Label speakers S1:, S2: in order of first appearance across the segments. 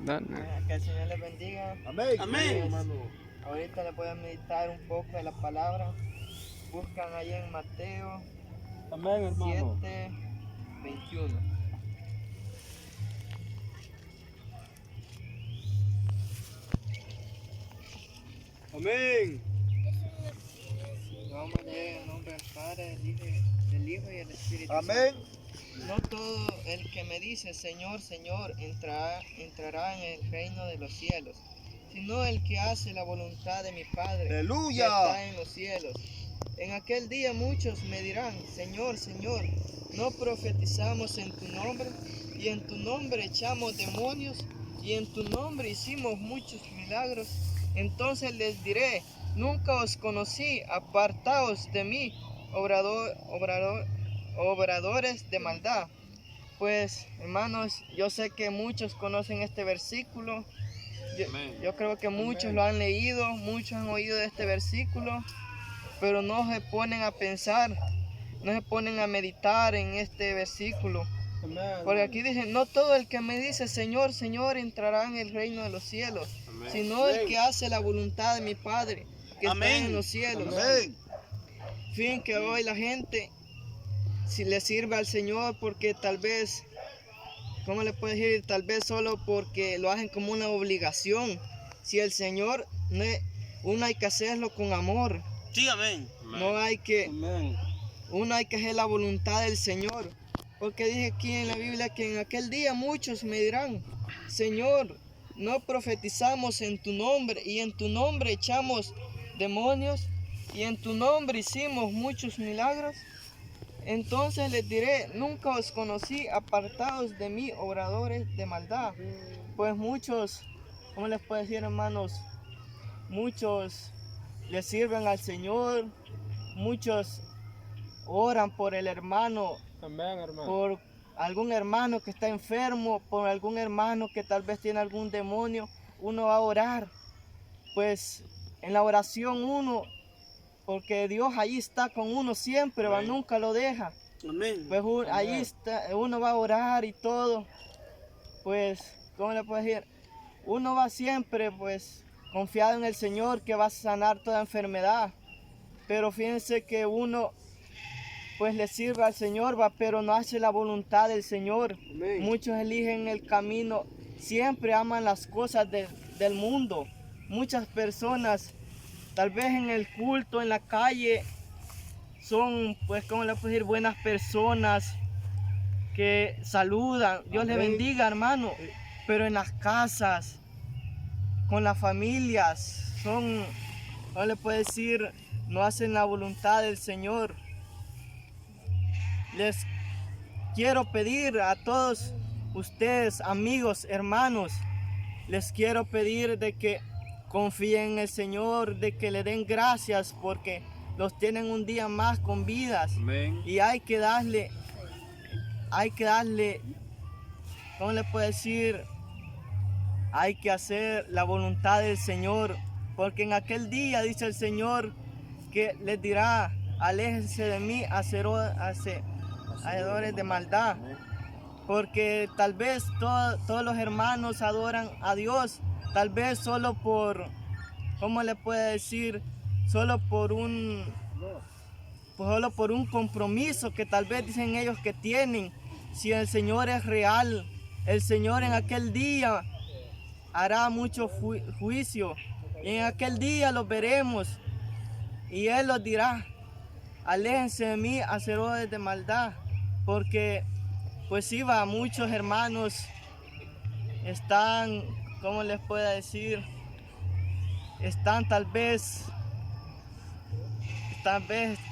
S1: Que el Señor les bendiga.
S2: Amén.
S3: Amén.
S2: Hermano.
S1: Ahorita les voy a meditar un poco de la palabra. Buscan ahí en Mateo
S2: Amén, hermano.
S1: 7:21.
S2: Amén.
S1: Vamos a leer en nombre del Padre, del Hijo y del Espíritu Santo.
S2: Amén.
S1: No todo el que me dice Señor, Señor entrará en el reino de los cielos, sino el que hace la voluntad de mi Padre
S2: Aleluya.
S1: que está en los cielos. En aquel día muchos me dirán, Señor, Señor, ¿no profetizamos en tu nombre? Y en tu nombre echamos demonios, y en tu nombre hicimos muchos milagros. Entonces les diré, nunca os conocí, apartaos de mí, obradores de maldad. Pues, hermanos, yo sé que muchos conocen este versículo. Yo creo que muchos lo han leído, muchos han oído de este versículo, pero no se ponen a pensar, no se ponen a meditar en este versículo. Porque aquí dice, no todo el que me dice Señor, Señor entrará en el reino de los cielos, sino el que hace la voluntad de mi Padre que está en los cielos.
S2: Amén.
S1: Fin que hoy la gente si le sirve al Señor porque tal vez, ¿cómo le puedo decir? Tal vez solo porque lo hacen como una obligación. Si el Señor, uno hay que hacerlo con amor.
S3: Sí, amén.
S1: No hay que,
S2: Amén.
S1: uno hay que hacer la voluntad del Señor. Porque dice aquí en la Biblia que en aquel día muchos me dirán, Señor, no profetizamos en tu nombre y en tu nombre echamos demonios y en tu nombre hicimos muchos milagros. Entonces les diré, nunca os conocí, apartados de mí, obradores de maldad. Pues muchos, ¿cómo les puedo decir, hermanos? Muchos le sirven al Señor, muchos oran por el hermano,
S2: Amén, hermano.
S1: por algún hermano que está enfermo, por algún hermano que tal vez tiene algún demonio. Uno va a orar, pues en la oración uno, porque Dios ahí está con uno siempre, va, nunca lo deja.
S3: Amén.
S1: Pues ahí está, uno va a orar y todo. Pues, ¿cómo le puedo decir? Uno va siempre, pues, confiado en el Señor que va a sanar toda enfermedad. Pero fíjense que uno, pues, le sirve al Señor, va, pero no hace la voluntad del Señor.
S2: Amén.
S1: Muchos eligen el camino, siempre aman las cosas del mundo. Muchas personas, tal vez en el culto, en la calle, son, pues, ¿cómo le puedo decir? Buenas personas que saludan. Dios les bendiga, hermano. Pero en las casas, con las familias, son, ¿cómo le puedo decir? No hacen la voluntad del Señor. Les quiero pedir a todos ustedes, amigos, hermanos, les quiero pedir de que confíen en el Señor, de que le den gracias porque los tienen un día más con vidas.
S2: Amén.
S1: Y hay que darle, ¿cómo le puedo decir? Hay que hacer la voluntad del Señor, porque en aquel día dice el Señor que les dirá, aléjense de mí, hacedores de maldad. Porque tal vez todos los hermanos adoran a Dios, tal vez solo por, ¿cómo le puedo decir? Solo por un compromiso que tal vez dicen ellos que tienen. Si el Señor es real, el Señor en aquel día hará mucho juicio. Y en aquel día los veremos y Él los dirá, aléjense de mí, hacedores de maldad. Porque pues sí, va, muchos hermanos están, ¿cómo les puedo decir? Están tal vez,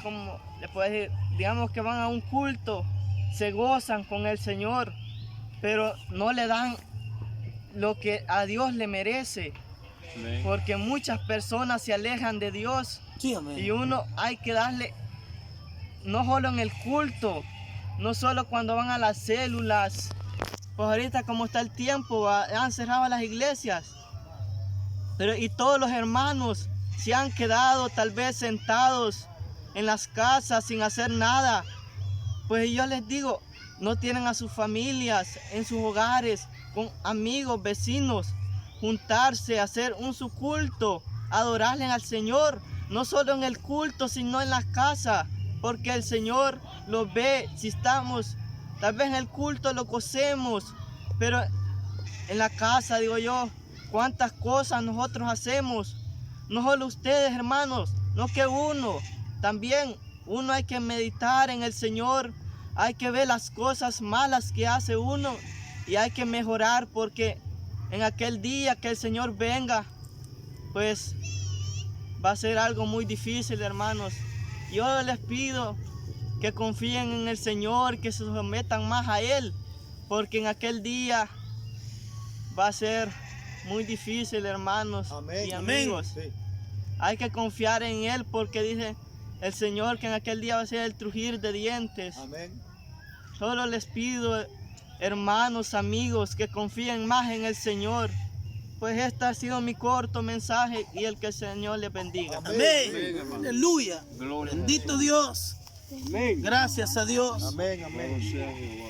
S1: como les puedo decir, digamos que van a un culto, se gozan con el Señor, pero no le dan lo que a Dios le merece.
S2: Amén.
S1: Porque muchas personas se alejan de Dios.
S3: Sí, amén.
S1: Y uno hay que darle, no solo en el culto, no solo cuando van a las células. Pues ahorita como está el tiempo, han cerrado las iglesias. Pero y todos los hermanos se han quedado tal vez sentados en las casas sin hacer nada. Pues yo les digo, no tienen a sus familias en sus hogares, con amigos, vecinos, juntarse, hacer un su culto, adorarle al Señor, no solo en el culto, sino en la casa, porque el Señor lo ve. Si estamos, tal vez en el culto lo cosemos, pero en la casa, digo yo, cuántas cosas nosotros hacemos, no solo ustedes, hermanos, no que uno, también uno hay que meditar en el Señor, hay que ver las cosas malas que hace uno y hay que mejorar, porque en aquel día que el Señor venga, pues va a ser algo muy difícil, hermanos. Yo les pido que confíen en el Señor, que se sometan más a Él, porque en aquel día va a ser muy difícil, hermanos.
S3: Amén.
S1: Y amigos.
S3: Sí.
S1: Hay que confiar en Él, porque dice el Señor que en aquel día va a ser el crujir de dientes.
S3: Amén.
S1: Solo les pido, hermanos, amigos, que confíen más en el Señor. Pues este ha sido mi corto mensaje y el que el Señor les bendiga.
S4: Amén. Aleluya.
S2: Gloria a
S4: Bendito Dios.
S2: Amén.
S4: Gracias a Dios.
S3: Amén. Amén.
S2: Sea Jehová.